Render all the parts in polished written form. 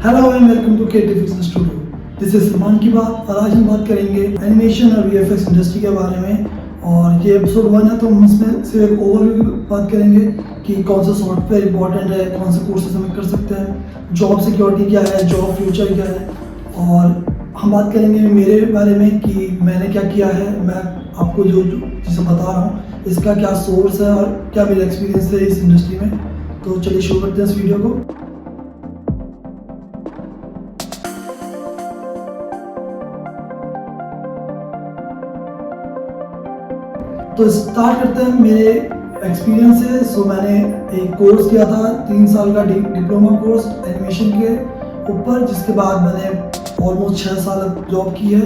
Hello and welcome to creative fiction studio. This is Salman की बात और आज हम बात करेंगे एनिमेशन और वीएफएक्स इंडस्ट्री के बारे में। और ये एपिसोड 1 है तो हम इसमें सिर्फ एक ओवरव्यू की बात करेंगे कि कौन सा सॉफ्टवेयर इंपॉर्टेंट है, कौन से कोर्सेज हम कर सकते हैं, जॉब सिक्योरिटी क्या है, जॉब फ्यूचर क्या है। और हम बात करेंगे मेरे बारे में कि मैंने क्या किया है, मैं आपको जो चीज़ें बता रहा हूँ इसका क्या सोर्स है और क्या मेरा एक्सपीरियंस है इस इंडस्ट्री में। तो चलिए शुरू करते हैं इस वीडियो को। तो स्टार्ट करते हैं मेरे एक्सपीरियंस से। सो मैंने एक कोर्स किया था 3 साल का डिप्लोमा कोर्स एनिमेशन के ऊपर, जिसके बाद मैंने ऑलमोस्ट 6 साल जॉब की है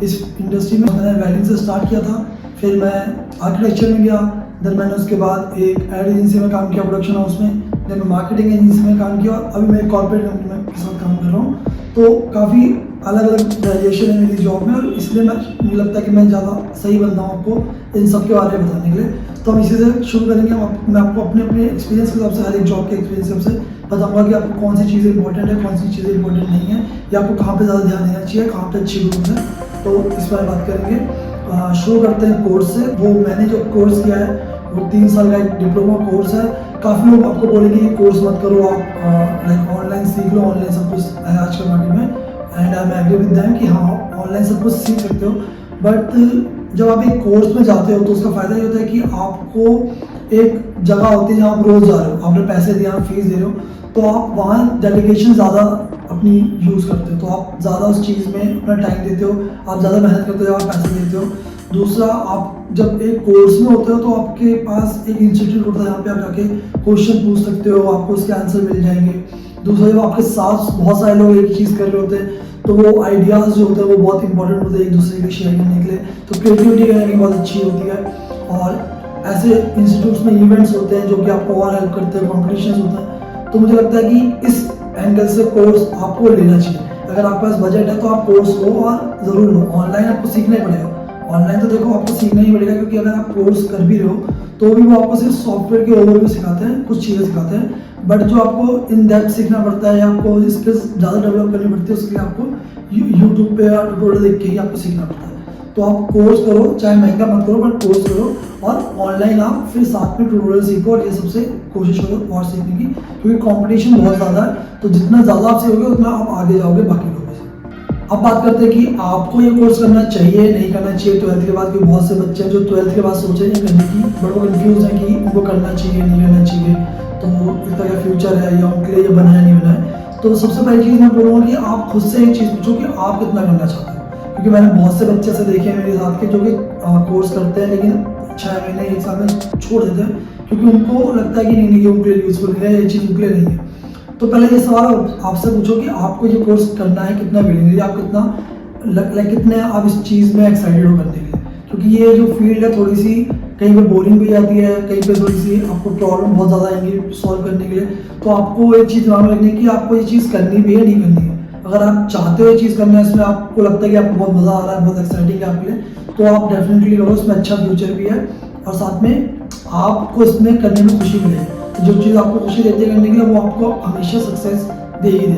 इस इंडस्ट्री में। मैंने वेल्डिंग से स्टार्ट किया था, फिर मैं आर्किटेक्चर में गया, देन मैंने उसके बाद एक एड एजेंसी में काम किया प्रोडक्शन हाउस में, देन मैं मार्केटिंग एजेंसी में काम किया और अभी मैं कॉर्पोरेट कंपनी में के साथ काम कर रहा हूँ। तो काफ़ी अलग अलग वेरिएशन है मेरी जॉब में और इसलिए मुझे लगता है कि मैं ज़्यादा सही बनता हूँ आपको इन सब के बारे में बताने के लिए। तो हम इसी से शुरू करेंगे। मैं आपको अपने एक्सपीरियंस के हिसाब से, हर एक जॉब के एक्सपीरियंस के हिसाब से बताऊँगा कि आपको कौन सी चीज़ें इंपॉर्टेंट है, कौन सी चीज़ें इंपॉर्टेंट नहीं है, या आपको कहाँ पे ज़्यादा ध्यान देना चाहिए, कहाँ पे अच्छी ग्रोथ है। तो इस बारे में बात करेंगे। शुरू करते हैं कोर्स से। वो मैंने जो कोर्स किया है वो 3 साल का एक डिप्लोमा कोर्स है। काफ़ी लोग आपको बोलेंगे कि कोर्स मत करो, आप लाइक ऑनलाइन सीख लो, ऑनलाइन सब कुछ है आज के मार्केट में। And I am agree with them कि हाँ ऑनलाइन सब कुछ सीख सकते हो, बट जब आप एक कोर्स में जाते हो तो उसका फ़ायदा ये होता है कि आपको एक जगह होती है जहाँ आप रोज़ जा रहे हो, आपने पैसे दिए, आप फीस दे रहे हो, तो आप वहाँ डेडिकेशन ज़्यादा अपनी यूज़ करते हो, तो आप ज़्यादा उस चीज़ में अपना टाइम देते हो, आप ज़्यादा मेहनत करते हो, आप पैसे देते हो। दूसरा, आप जब एक कोर्स में होते हो तो आपके पास एक इंस्टीट्यूट होता है जहाँ पे आप जाके क्वेश्चन पूछ सकते हो, आपको उसके आंसर मिल जाएंगे। दूसरा, जब आपके साथ बहुत सारे लोग एक चीज़ कर रहे होते हैं तो वो आइडियाज़ जो होते हैं वो बहुत इंपॉर्टेंट होते हैं एक दूसरे के शेयर करने के लिए, तो क्रिएटिविटी करने की बहुत अच्छी होती है। और ऐसे इंस्टीट्यूट्स में इवेंट्स होते हैं जो कि आपको और हेल्प करते हैं, कॉम्पिटिशन्स होते हैं। तो मुझे लगता है कि इस एंगल से कोर्स आपको लेना चाहिए। अगर आपके पास बजट है तो आप कोर्स लो और ज़रूर लो। ऑनलाइन आपको सीखना ही पड़ेगा, ऑनलाइन तो देखो आपको सीखना ही पड़ेगा, क्योंकि अगर आप कोर्स कर भी रहे हो तो भी वो आपको सिर्फ सॉफ्टवेयर के ओवरव्यू सिखाते हैं, कुछ चीज़ें सिखाते हैं, बट जो आपको इन डेप्थ सीखना पड़ता है या आपको स्किल्स ज़्यादा डेवलप करनी पड़ती है उसके लिए आपको यूट्यूब पे या ट्यूटोरियल देख के ही आपको सीखना पड़ता है। तो आप कोर्स करो, चाहे महंगा मत करो, बट कोर्स करो और ऑनलाइन आप फिर साथ में ट्यूटोरियल सीखो और ये सबसे कोशिश करो और सीखने की, क्योंकि कंपटीशन बहुत ज़्यादा है। तो जितना ज़्यादा आप सीखोगे उतना आप आगे जाओगे बाकी लोगों से। अब बात करते हैं कि आपको ये कोर्स करना चाहिए नहीं करना चाहिए 12th के बाद, क्योंकि बहुत से बच्चे हैं जो 12th के बाद सोचे हैं करने की, बट वो कन्फ्यूज़ हैं कि उनको करना चाहिए नहीं करना चाहिए, तो इसका क्या फ्यूचर है या उनके लिए ये बना है नहीं बना है। तो सबसे पहली चीज़ मैं बोलूँगा कि आप खुद से एक चीज़ पूछो कि आप कितना करना चाहते हो, क्योंकि मैंने बहुत से बच्चे से देखे हैं मेरे साथ के जो कि कोर्स करते हैं लेकिन 6 महीने 1 साल में छोड़ देते हैं, क्योंकि उनको लगता है कि नहीं ये उनके लिए यूज़फुल नहीं है, ये चीज़ उनके लिए नहीं है। तो पहले ये सवाल आपसे पूछो कि आपको ये कोर्स करना है, कितना विलिंग है, आप कितने आप इस चीज़ में एक्साइटेड हो करने के लिए, क्योंकि ये जो फील्ड है थोड़ी सी कहीं पे बोरिंग भी आती है, कहीं पे थोड़ी सी आपको प्रॉब्लम बहुत ज़्यादा आएंगी सॉल्व करने के लिए। तो आपको एक चीज़ ध्यान रखनी है कि आपको ये चीज़ करनी भी है नहीं करनी है। अगर आप चाहते हो ये चीज़ करना है, इसमें आपको लगता है कि आपको बहुत मज़ा आ रहा है, बहुत एक्साइटिंग है आपके लिए, तो आप डेफिनेटली करो, इसमें अच्छा फ्यूचर भी है और साथ में आपको इसमें करने में खुशी मिलेगी। जो चीज़ आपको खुशी देती है करने के लिए वो आपको हमेशा सक्सेस देगी।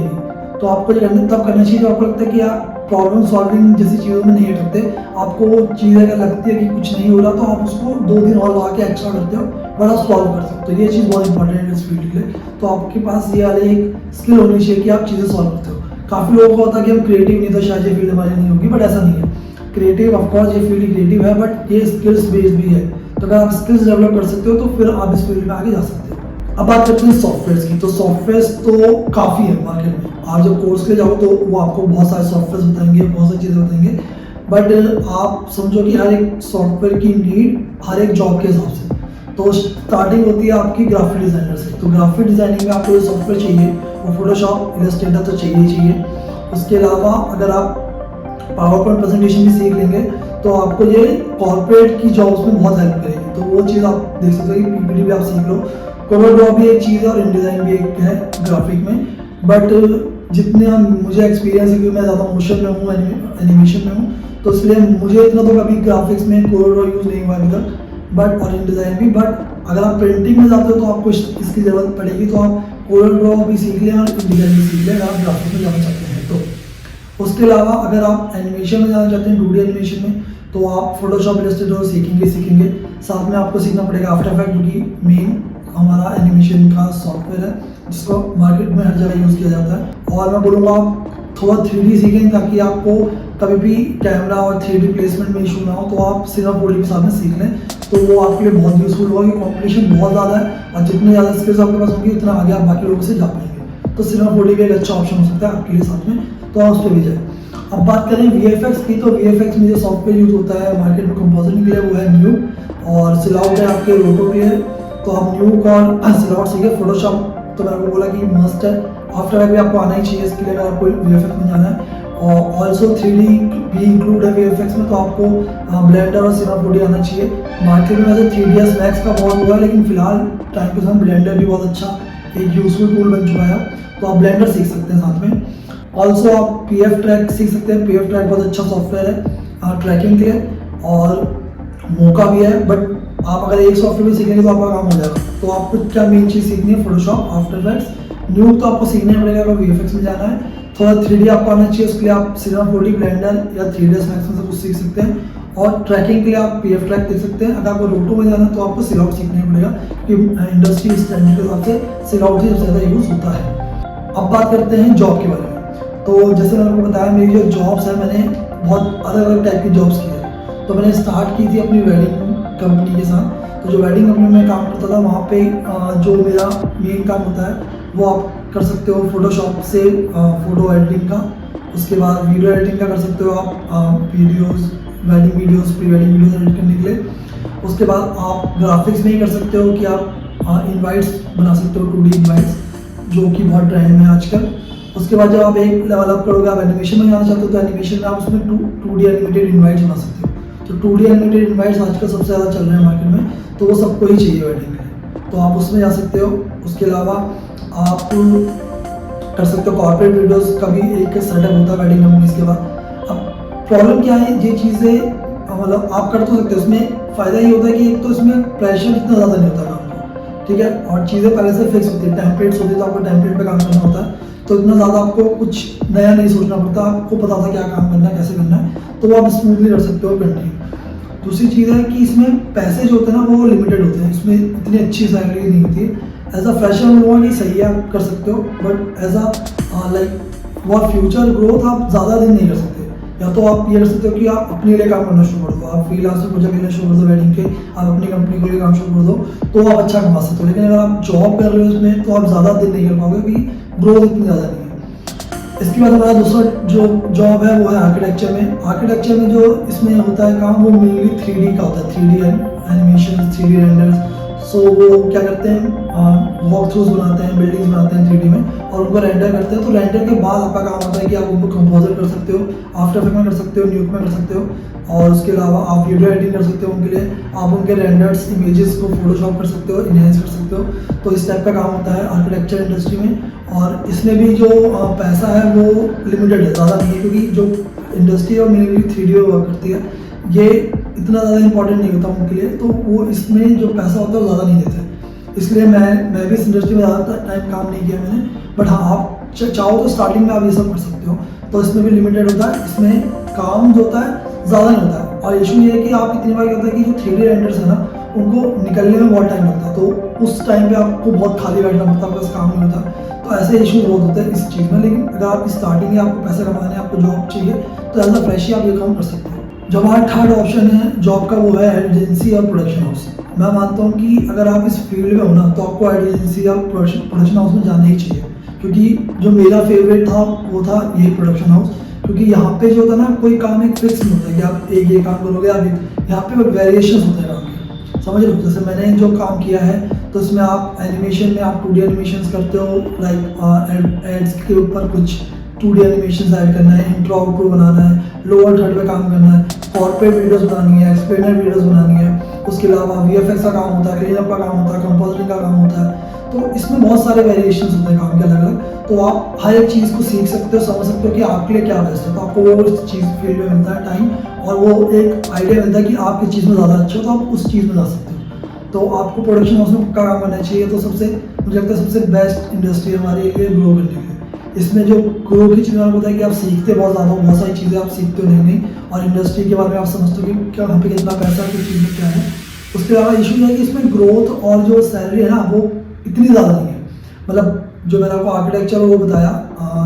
तो आपको ये तब करना चाहिए जब आपको लगता है कि आप प्रॉब्लम सॉल्विंग जैसी चीज़ों में नहीं अटकते। आपको वो चीज़ अगर लगती है कि कुछ नहीं हो रहा तो आप उसको 2 दिन और लगा के एक्स्ट्रा करते हो, बड़ा सॉल्व कर सकते हो। ये चीज़ बहुत इंपॉर्टेंट है इस फील्ड के लिए। तो आपके पास ये वाली एक स्किल होनी चाहिए कि आप चीज़ें सॉल्व करते हो। काफ़ी लोगों को होता है कि हम क्रिएटिव नहीं, तो शायद ये फील्ड हमारी नहीं होगी, बट ऐसा नहीं है। क्रिएटिव ऑफकोर्स ये फील्ड क्रिएटिव है, बट ये स्किल्स बेस्ड भी है। तो अगर आप स्किल्स डेवलप कर सकते हो तो फिर आप इस फील्ड में आगे जा सकते हो। अब बात करते हैं सॉफ्टवेयर की। तो सॉफ्टवेयर तो काफ़ी है मार्केट में। आप जब कोर्स के जाओ तो वो आपको बहुत सारे सॉफ्टवेयर बताएंगे, बहुत सारी चीज़ें बताएंगे, बट आप समझो कि हर एक सॉफ्टवेयर की नीड हर एक जॉब के हिसाब से। तो स्टार्टिंग होती है आपकी ग्राफिक डिज़ाइनर से। तो ग्राफिक डिज़ाइनिंग में आपको जो सॉफ्टवेयर चाहिए वो फोटोशॉप, इलस्ट्रेटर तो चाहिए ही चाहिए। उसके अलावा अगर आप पावर पॉइंट प्रेजेंटेशन भी सीख लेंगे तो आपको ये कॉर्पोरेट की जॉब्स में बहुत हेल्प करेगी। तो वो चीज़ आप देख सकते हो कि पीपीटी भी आप सीख लो। कवर ड्रॉ भी एक चीज़ है और इनडिज़ाइन भी एक है ग्राफिक में, बट जितने मुझे एक्सपीरियंस है, क्योंकि मैं ज़्यादा मोशन में हूँ, एनिमेशन में हूँ, तो इसलिए मुझे इतना तो कभी ग्राफिक्स में कवर ड्रॉ यूज़ नहीं हुआ अभी तक, बट और इनडिज़ाइन भी। बट अगर आप प्रिंटिंग में जाते हो तो आपको इसकी ज़रूरत पड़ेगी, तो आप कोरल ड्रॉ भी सीख लें और इंडिगन भी सीख लें अगर आप ग्राफिक में जाना चाहते हैं तो। उसके अलावा अगर आप एनिमेशन में जाना चाहते हैं 2D एनिमेशन में, तो आप फोटोशॉप इलस्ट्रेटर सीखेंगे। साथ में आपको सीखना पड़ेगा आफ्टर इफेक्ट, जो कि मेन हमारा एनिमेशन का सॉफ्टवेयर है जिसको मार्केट में हर जगह यूज़ किया जाता है। और मैं बोलूँगा आप थोड़ा 3D सीखें ताकि आपको कभी भी कैमरा और 3D प्लेसमेंट में इशू ना हो, तो आप सिर्फ 4D के साथ में सीख लें, तो वो आपके लिए बहुत यूज़फुल होगा। कि कॉम्पिटिशन बहुत ज़्यादा है और जितने ज़्यादा स्किल्स आपके पास होंगी उतना आगे आप बाकी लोगों से जा पाएंगे। तो सिर्फ 4D भी एक अच्छा ऑप्शन हो सकता है आपके लिए साथ में, तो आप उस पर भी जाए। अब बात करें VFX की, तो VFX में जो सॉफ्टवेयर यूज होता है मार्केट में कंपोजिंग के लिए वो है न्यूक, और सिलाउट है आपके रोटो के लिए। तो आप न्यूक और सिलाउट सीखे। फोटोशॉप तो मैंने आपको बोला कि मस्ट है, आफ्टर इफेक्ट भी आपको आना ही चाहिए इसके लिए अगर आपको VFX में जाना है। और ऑल्सो 3D भी इंक्लूड है VFX में, तो आपको ब्लेंडर और सिनेमा 4D आना चाहिए। मार्केट में वैसे 3ds मैक्स का बहुत हुआ है, लेकिन फिलहाल टाइम के साथ ब्लेंडर भी बहुत अच्छा एक यूजफुल टूल बन चुका है, तो आप ब्लेंडर सीख सकते हैं साथ में। ऑल्सो आप PF ट्रैक सीख सकते हैं। PF ट्रैक बहुत अच्छा सॉफ्टवेयर है ट्रैकिंग के लिए, और मौका भी है, बट आप अगर एक सॉफ्टवेयर भी सीखेंगे तो आपका काम हो जाएगा। तो आपको क्या मेन चीज़ सीखनी है, फोटोशॉप, आफ्टर इफेक्ट्स, न्यूक तो आपको सीखना पड़ेगा अगर VFX में जाना है। थोड़ा 3D आपको आना चाहिए, उसके लिए आप सिनेमा 4D, ब्लेंडर या 3ds मैक्स में से कुछ सीख सकते हैं। और ट्रैकिंग के लिए आप PF ट्रैक देख सकते हैं। अगर आपको रोटो में जाना है तो आपको सिलाउट सीखना ही पड़ेगा, क्योंकि इंडस्ट्री स्टैंडर्ड के हिसाब से सिलाउट ही सबसे ज़्यादा यूज़ होता है। अब बात करते हैं जॉब के बारे में। तो जैसे मैंने आपको बताया, मेरी जो जॉब्स है, मैंने बहुत अलग अलग टाइप की जॉब्स की है। तो मैंने स्टार्ट की थी अपनी वेडिंग कंपनी के साथ। तो जो वेडिंग कंपनी में काम करता था, वहाँ पे जो मेरा मेन काम होता है वो आप कर सकते हो फोटोशॉप से फ़ोटो एडिटिंग का। उसके बाद वीडियो एडिटिंग का कर सकते हो आप, videos, wedding videos, pre wedding videos edit करने के लिए। उसके बाद आप ग्राफिक्स में ही कर सकते हो कि आप इनवाइट्स बना सकते हो, 2D इनवाइट्स, जो कि बहुत ट्रेंड में है आजकल। उसके बाद जब आप एक लेवल अप करोगे, आप एनिमेशन में जाना चाहते हो, तो एनिमेशन में आप उसमें 2D एनिमेटेड इनवाइट्स बना सकते हो। तो 2D एनिमेटेड इनवाइट्स आजकल सबसे ज़्यादा चल रहे हैं मार्केट में, तो वो सबको ही चाहिए वेडिंग में, तो आप उसमें जा सकते हो। उसके अलावा आप कर सकते हो कॉर्पोरेट वीडियोस का भी एक सेटअप होता है वेडिंग कंपनीज के बाद। अब प्रॉब्लम क्या है, ये चीज़ें मतलब आप कर तो सकते हो, उसमें फ़ायदा ये होता है कि एक तो इसमें प्रेशर इतना ज़्यादा नहीं होता काम का, ठीक है, और चीज़ें पहले से फिक्स होती है, टेम्पलेट्स होती है, तो आपको टेम्पलेट पे काम करना होता है, तो इतना ज़्यादा आपको कुछ नया नहीं सोचना पड़ता, आपको पता था क्या काम करना है, कैसे करना है, तो वो आप स्मूथली कर सकते हो कंटिन्यू। दूसरी चीज़ है कि इसमें पैसे जो होते हैं ना वो लिमिटेड होते हैं, इसमें इतनी अच्छी सैलरी नहीं होती है। एज अ फ्रेशर में हुआ कि सही है, आप कर सकते हो, but as a like for future growth आप ज़्यादा दिन नहीं कर सकते। या तो आप ये कर सकते हो कि आप अपने लिए काम करना शुरू कर दो, आप फ्रीलांसर प्रोजेक्ट लेना शुरू कर दो वेडिंग के, आप अपनी कंपनी के लिए काम शुरू कर दो, तो आप अच्छा कमा सकते हो। लेकिन अगर आप जॉब कर रहे हो उसमें, तो आप ज़्यादा दिन नहीं कर पाओगे, क्योंकि ग्रोथ इतनी ज़्यादा नहीं है। इसके बाद हमारा दूसरा जो जॉब है वो है आर्किटेक्चर में। आर्किटेक्चर में जो इसमें होता है काम, वो मेनली 3D का होता है, 3D एनिमेशन, 3D रेंडर्स। सो वो क्या करते हैं, वॉक थ्रूज बनाते हैं, बिल्डिंग्स बनाते हैं 3D में, और उनको रेंडर करते हैं। तो रेंडर के बाद आपका काम होता है कि आप उनको कंपोजर कर सकते हो, आफ्टर इफेक्ट में कर सकते हो, न्यूक में कर सकते हो, और उसके अलावा आप वीडियो एडिटिंग कर सकते हो उनके लिए, आप उनके रेंडर्स इमेजेस को फोटोशॉप कर सकते हो, इनहेंस कर सकते हो। तो इस टाइप का काम होता है आर्किटेक्चर इंडस्ट्री में। और इसमें भी जो पैसा है वो लिमिटेड है, ज़्यादा नहीं है, क्योंकि जो इंडस्ट्री है मेनली 3D में वर्क करती है, ये इतना ज़्यादा इंपॉर्टेंट नहीं होता उनके लिए, तो वो इसमें जो पैसा होता है वो ज़्यादा नहीं देते। इसलिए मैं भी इस इंडस्ट्री में ज़्यादा टाइम काम नहीं किया मैंने, बट हाँ आप चाहो तो स्टार्टिंग में आप ये सब कर सकते हो। तो इसमें भी लिमिटेड होता है, इसमें काम जो होता है ज़्यादा नहीं होता है। और इशू ये है कि आप इतनी बार क्या होता है कि जो 3D रेंडर्स है ना, उनको निकलने में बहुत टाइम लगता है, तो उस टाइम पे आपको बहुत खाली बैठना पड़ता है, आपके पास काम नहीं होता। तो ऐसे इशू बहुत होते हैं इस चीज़ में। लेकिन अगर आप स्टार्टिंग में आपको पैसे कमाने हैं, आपको जॉब चाहिए, तो एज अ फ्रेश ही आप ये काम कर सकते हो। जो हमारा थर्ड ऑप्शन है जॉब का, वो है एजेंसी और प्रोडक्शन हाउस। मैं मानता हूँ कि अगर आप इस फील्ड में हो ना, तो आपको एजेंसी या प्रोडक्शन हाउस में जाना ही चाहिए, क्योंकि जो मेरा फेवरेट था वो था ये प्रोडक्शन हाउस। क्योंकि यहाँ पे जो होता है ना, कोई काम एक फिक्स नहीं होता है कि आप एक ये काम करोगे, आप यहाँ पे वेरिएशन होते हैं काम के, समझ लो। जैसे मैंने जो काम किया है, तो इसमें आप एनिमेशन में आप 2D एनिमेशन करते हो, लाइक एड्स के ऊपर कुछ 2D एनिमेशन ऐड करना है, इंट्रो आउट्रो बनाना है, लोअर थर्ड पे काम करना है, कॉर्पोरेट वीडियोस बनानी है, एक्सप्लेनर वीडियोस बनानी है। उसके अलावा VFX का काम होता है, क्लीनअप का काम होता है, कंपोजिटिंग का काम होता है। तो इसमें बहुत सारे वेरिएशंस होते हैं काम के अलग अलग। तो आप हर एक चीज़ को सीख सकते हो, समझ सकते हो कि आपके लिए क्या बेस्ट है। तो आपको वो उस चीज़ फील्ड में मिलता है टाइम, और वो एक आइडिया मिलता है कि आप किस चीज़ में ज़्यादा अच्छे हो, तो आप उस चीज़ में जा सकते हो। तो आपको प्रोडक्शन हाउस में पक्का काम करना चाहिए। तो सबसे मुझे लगता है सबसे बेस्ट इंडस्ट्री है हमारे लिए ग्रो करने के लिए। इसमें जो ग्रो की चीज़ आपको होता है कि आप सीखते बहुत ज़्यादा हो, बहुत सारी चीज़ें आप सीखते हो नहीं, और इंडस्ट्री के बारे में आप समझते हो कि क्या वहाँ पे कितना पैसा है, किस चीज़ में क्या है। उसके अलावा इशू है कि इसमें ग्रोथ और जो सैलरी है ना वो इतनी ज़्यादा नहीं है। मतलब जो मैंने आपको आर्किटेक्चर वो बताया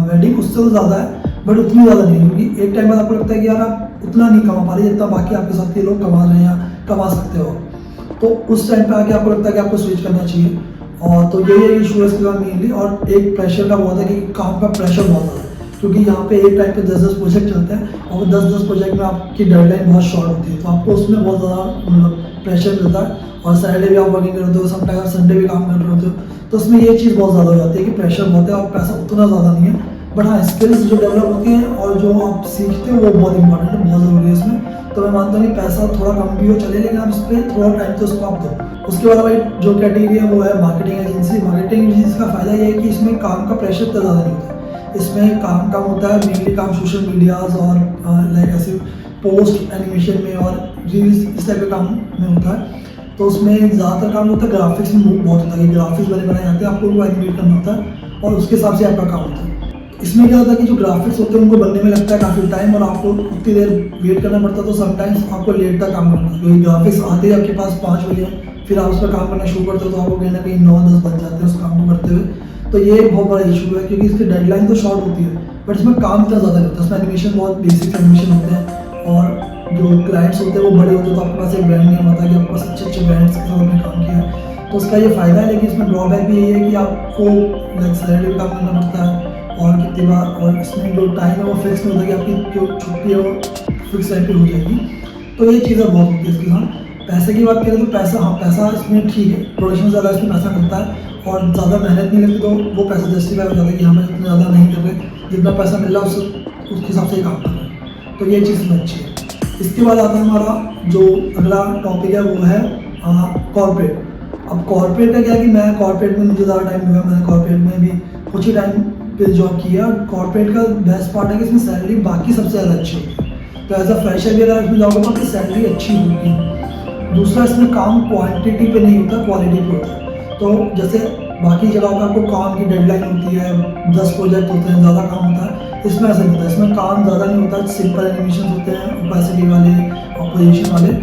वेडिंग, उससे तो ज़्यादा है बट उतनी ज़्यादा नहीं है, क्योंकि एक टाइम बाद आपको लगता है कि यार आप उतना नहीं कमा पा रहे जितना बाकी आपके साथ के लोग कमा रहे हैं या कमा सकते हो। तो उस टाइम पे आके आपको लगता है कि आपको स्विच करना चाहिए। और तो यही है इशू है इसके साथ मेनली। और एक प्रेशर का बहुत है कि काम का प्रेशर बहुत ज़्यादा है, क्योंकि यहाँ पे एक टाइम पे 10-10 प्रोजेक्ट चलते हैं और 10-10 प्रोजेक्ट में आपकी डेडलाइन बहुत शॉर्ट होती है, तो आपको उसमें बहुत ज़्यादा मतलब प्रेशर मिलता है। और सैटरडे भी आप वर्किंग करते हो, समटाइम आप संडे भी काम कर रहे होते हो, तो उसमें ये चीज़ बहुत ज़्यादा हो जाती है कि प्रेशर बहुत है और पैसा उतना ज़्यादा नहीं है। बट हाँ, स्किल्स जो डेवलप होती हैं और जो आप सीखते हो वो बहुत इंपॉर्टेंट है, बहुत ज़रूरी है इसमें। तो मैं मानता हूँ कि पैसा थोड़ा कम भी हो चले, लेकिन आप इस पर थोड़ा टाइम तो उसको आप दो। उसके बाद भाई जो कैटेगरी है वो है मार्केटिंग एजेंसी। मार्केटिंग एजेंसी का फ़ायदा ये है कि इसमें काम का प्रेशर इतना ज़्यादा नहीं होता। इसमें काम कम होता है, मेनली काम सोशल मीडियाज़ और लाइक ऐसे पोस्ट एनिमेशन में और रील्स इस टाइप के काम में होता है। तो उसमें ज़्यादातर काम होता है ग्राफिक्स में बहुत होता है कि ग्राफिक्स बनाए जाते हैं, आपको उनको एनिमेट करना होता है और उसके हिसाब से आपका काम होता है। इसमें क्या होता है कि जो ग्राफिक्स होते हैं उनको बनने में लगता है काफ़ी टाइम और आपको उतनी देर वेट करना पड़ता है, तो समटाइम्स आपको लेट तक काम करना है, क्योंकि ग्राफिक्स आते ही आपके पास 5 बजे, फिर आप उस पर काम करना शुरू करते हो तो आपको कहीं ना कहीं 9-10 बज जाते हैं उस काम को करते हुए। तो ये बहुत बड़ा इशू है, क्योंकि इसकी डेडलाइन तो शॉर्ट होती है बट इसमें काम इतना ज़्यादा नहीं होता। इसमें एनिमेशन बहुत बेसिक एनिमेशन होते हैं और जो क्लाइंट्स होते हैं वो बड़े होते हैं, तो आपके पास एक ब्रांड नेम होता है कि आपके पास अच्छे ब्रांड्स के साथ में काम किया है, तो उसका ये फ़ायदा है। लेकिन इसमें ड्रॉबैक भी यही है कि आपको लाइक सैलरी काम करना पड़ता है और कितनी बार, और इसमें जो टाइम है वो फिक्स नहीं होता कि आपकी जो छुट्टी है वो फिक्स टाइम पे हो जाएगी। तो ये चीज़ें बहुत होती है इसके साथ। पैसे की बात करें तो पैसा, हाँ पैसा इसमें ठीक है, प्रोडक्शन ज़्यादा इसमें पैसा मिलता है और ज़्यादा मेहनत नहीं लगती, तो वो पैसा जस्टिफाई हो जाता है कि हमें इतना ज़्यादा नहीं कर रहे, जितना पैसा मिल रहा है उसके हिसाब से ही काम कर रहे हैं, तो ये चीज़ इसमें अच्छी है। इसके बाद आता है हमारा जो अगला टॉपिक है वो है कॉर्पोरेट। अब कॉर्पोरेट का क्या है कि मैं कॉर्पोरेट में मुझे ज़्यादा टाइम हुआ, मैंने कॉर्पोरेट में भी कुछ ही टाइम पे जॉब किया। कॉर्पोरेट का बेस्ट पार्ट है कि इसमें सैलरी बाकी सबसे ज़्यादा अच्छी होती है, तो एज अ फ्रेशर भी अगर इसमें जाओगे तो आपकी सैलरी अच्छी होगी। दूसरा, इसमें काम क्वांटिटी पे नहीं होता, क्वालिटी पे होता है। तो जैसे बाकी जगहों पर आपको काम की डेडलाइन होती है, 10 प्रोजेक्ट होते हैं, ज़्यादा काम होता है, इसमें ऐसा नहीं होता। इसमें काम ज़्यादा नहीं होता, सिंपल एनिमेशन होते हैं, ओपेसिटी वाले, ऑपोजिशन वाले,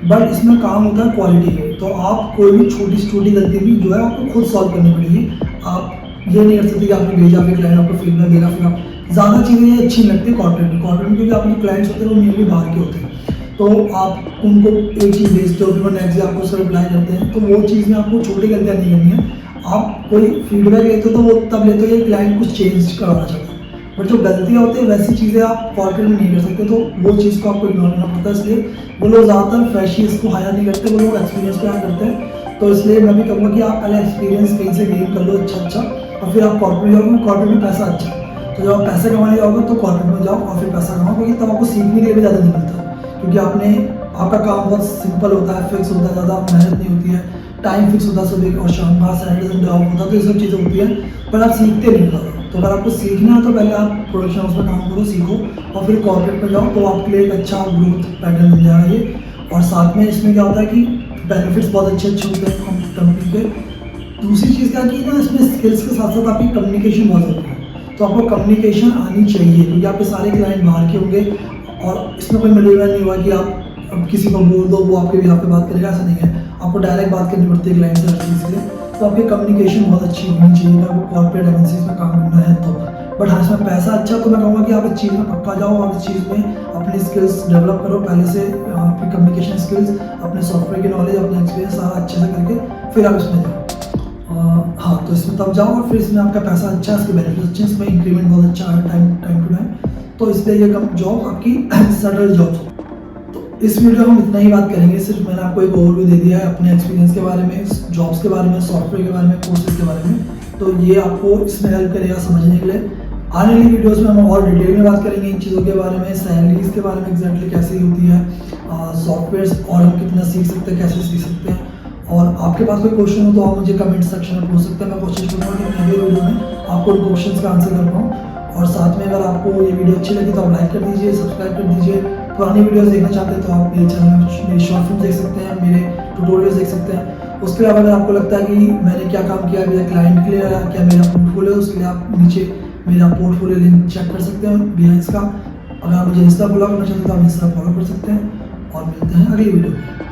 बट इसमें काम होता है क्वालिटी पे। तो आप कोई भी छोटी से छोटी गलती भी जो है आपको खुद सॉल्व करनी पड़ेगी। आप ये नहीं कर सकते कि आपने भेजा, फिर क्लाइंट आपको फीडबैक देगा, फिर आप ज़्यादा चीज़ें ये अच्छी लगती है कॉर्पोरेट में। क्योंकि आपके क्लाइंट्स होते हैं वो मेनली बाहर के होते हैं, तो आप उनको एक चीज़ भेजते हो, फिर वो नेक्स्ट डे आपको उसका रिप्लाई करते हैं, तो वो चीज़ में आपको छोटी गलतियाँ नहीं करनी है। आप कोई फीडबैक लेते हो तो वो तब लेते हो कि क्लाइंट कुछ चेंज करवाना चाहता है, बट जो गलतियाँ होती है वैसी चीज़ें आप कॉर्पोरेट में नहीं कर सकते, तो वो चीज़ को आपको इग्नोर करना पड़ता है। इसलिए वो लोग ज़्यादातर फ्रेशियर्स को हायर नहीं करते, वो लोग एक्सपीरियंस पे हायर करते हैं। तो इसलिए मैं भी कहूँगा कि आप पहले एक्सपीरियंस कहीं से गेन कर लो अच्छा, और फिर आप कॉर्पोरेट जाओगे, कॉर्पोरेट में पैसा अच्छा है, तो जब आप पैसे कमाने जाओगे तो कॉर्पोरेट में जाओ और फिर पैसा कमाओ, क्योंकि तब आपको सीखने के लिए भी ज़्यादा नहीं मिलता, क्योंकि आपका काम बहुत सिंपल होता है, फिक्स होता है, ज़्यादा मेहनत नहीं होती है, टाइम फिक्स होता है, सुबह और शाम का, सैटरडे संडे ऑफ होता है, तो ये सब चीज़ें होती है, पर आप सीखते नहीं ज़्यादा। तो अगर आपको सीखना है तो पहले आप प्रोडक्शन हाउस में काम करो, सीखो, और फिर कॉर्पोरेट में जाओ, तो आपके लिए एक अच्छा ग्रोथ पैटर्न मिल जाएगा ये। और साथ में इसमें क्या होता है कि बेनिफिट्स बहुत अच्छे होते हैं कंपनी के। दूसरी चीज़ क्या कि ना, इसमें स्किल्स के साथ साथ आपकी कम्युनिकेशन बहुत ज़रूरी है, तो आपको कम्युनिकेशन आनी चाहिए, क्योंकि आपके सारे क्लाइंट बाहर के होंगे और इसमें कोई मिडिल मैन नहीं हुआ कि आप अब किसी को बोल दो वो आपके बिहाफ पे बात करेगा, ऐसा नहीं है। आपको डायरेक्ट बात करनी पड़ती है क्लाइंट से हर चीज़ के लिए, तो आपकी कम्युनिकेशन बहुत अच्छी होनी चाहिए अगर आपको कॉर्पोरेट एजेंसीज में काम करना है तो। बट हाँ, इसमें पैसा अच्छा, तो मैं कहूँगा कि आप इस चीज़ में पक्का जाओ और इस चीज़ में अपनी स्किल्स डेवलप करो पहले से, आपकी कम्युनिकेशन स्किल्स, अपने सॉफ्टवेयर की नॉलेज, अपना एक्सपीरियंस सारा अच्छे से करके फिर आप इसमें जाओ। हाँ, तो इसमें तब जाओ और फिर इसमें आपका पैसा अच्छा, इसके बेनिफिट अच्छे, इसमें इंक्रीमेंट बहुत अच्छा है टाइम टू टाइम, तो इसलिए ये जॉब आपकी सेटल जॉब हो। इस वीडियो में हम इतना ही बात करेंगे, सिर्फ मैंने आपको एक ओवरव्यू दे दिया है अपने एक्सपीरियंस के बारे में, जॉब्स के बारे में, सॉफ्टवेयर के बारे में, कोर्सेज के बारे में, तो ये आपको इसमें हेल्प करेगा समझने के लिए। आने वाली वीडियोस में हम और डिटेल में बात करेंगे इन चीज़ों के बारे में, सैलरीज के बारे में एग्जैक्टली कैसे होती है, सॉफ्टवेयर और हम कितना सीख सकते हैं, कैसे सीख सकते हैं। और आपके पास कोई क्वेश्चन हो तो आप मुझे कमेंट सेक्शन में पूछ सकते हैं, मैं कोशिश करूँगा कि अगले वीडियो में आपको उन क्वेश्चन का आंसर कर पाऊँ। और साथ में अगर आपको ये वीडियो अच्छी लगी तो आप लाइक कर दीजिए, सब्सक्राइब कर दीजिए। पुरानी वीडियोस देखना चाहते हैं तो आप मेरे चैनल में मेरी शॉर्ट फिल्म देख सकते हैं, मेरे ट्यूटोरियल्स देख सकते हैं। उसके अलावा अगर आपको लगता है कि मैंने क्या काम किया मेरा क्लाइंट के लिए या क्या मेरा पोर्टफोलियो, उसके लिए आप नीचे मेरा पोर्टफोलियो लिंक चेक कर सकते हैं बिहाइंस का। अगर आप मुझे इंस्टा फॉलो करना चाहते हैं तो आप इंस्टा फॉलो कर सकते हैं, और मिलते हैं अगली वीडियो में।